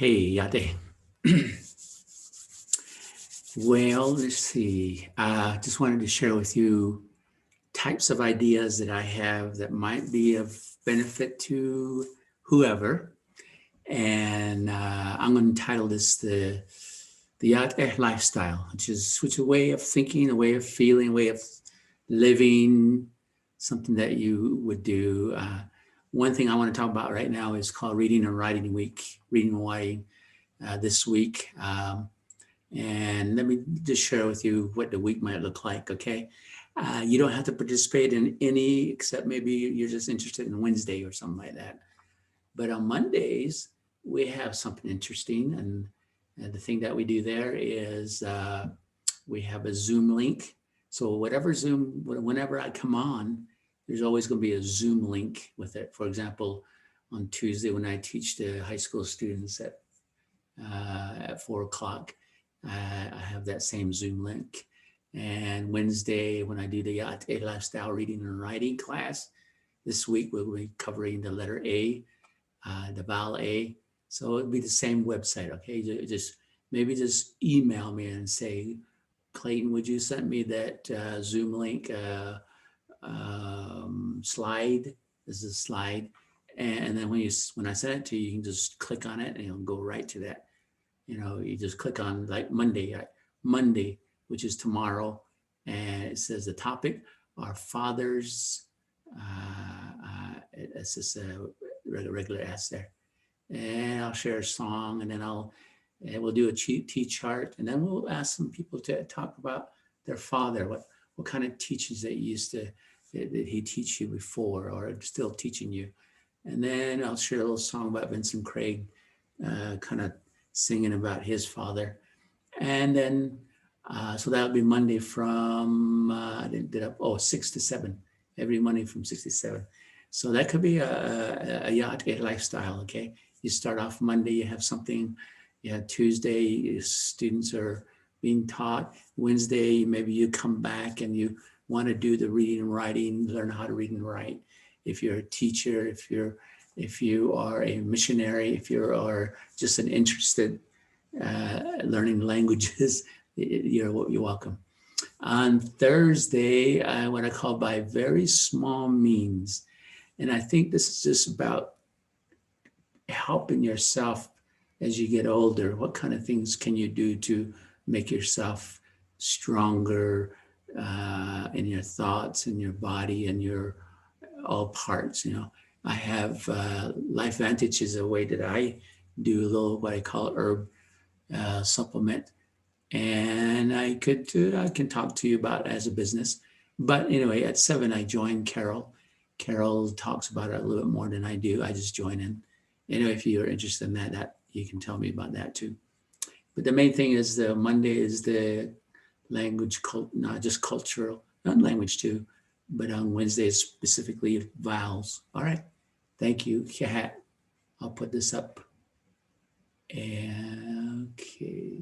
Hey, Yate. Well, let's see. Just wanted to share with you types of ideas that I have that might be of benefit to whoever. And I'm going to title this the Yate lifestyle, which is a way of thinking, a way of feeling, a way of living, something that you would do. One thing I want to talk about right now is called Reading and Writing Week, Reading and Writing this week. And let me just share with you what the week might look like, okay? You don't have to participate in any, except maybe you're just interested in Wednesday or something like that. But on Mondays, we have something interesting. And the thing that we do there is we have a Zoom link. So whenever I come on, there's always going to be a Zoom link with it. For example, on Tuesday when I teach the high school students at 4 o'clock, I have that same Zoom link. And Wednesday, when I do the Yate Lifestyle Reading and Writing class, this week we'll be covering the letter A, the vowel A. So it'll be the same website, okay? Maybe just email me and say, Clayton, would you send me that Zoom link slide? This is a slide. And then when I send it to you, you can just click on it and it'll go right to that. You just click on like Monday, which is tomorrow, and it says the topic, our fathers. It's just a regular ask there, and I'll share a song, and then we'll do a T chart, and then we'll ask some people to talk about their father, what kind of teachings that he teach you before, or still teaching you, and then I'll share a little song about Vincent Craig, kind of singing about his father. And then, so that would be Monday from, 6 to 7, every Monday from 6 to 7. So that could be a Yate lifestyle, okay? You start off Monday, you have something, Tuesday, students are being taught. Wednesday, maybe you come back and you want to do the reading and writing, learn how to read and write. If you're a teacher, if you are a missionary, if you are just an interested learning languages, you're welcome. On Thursday, what I call by very small means. And I think this is just about helping yourself as you get older. What kind of things can you do to make yourself stronger in your thoughts, in your body, and your all parts, I have Life Vantage is a way that I do a little what I call herb supplement, and I can talk to you about it as a business. But anyway, at 7 I join Carol. Carol talks about it a little bit more than I do. I just join in. Anyway, if you're interested in that you can tell me about that too. But the main thing is the Monday is the language, not just cultural, not language too, but on Wednesdays specifically vowels. All right. Thank you, Kat. I'll put this up. And okay.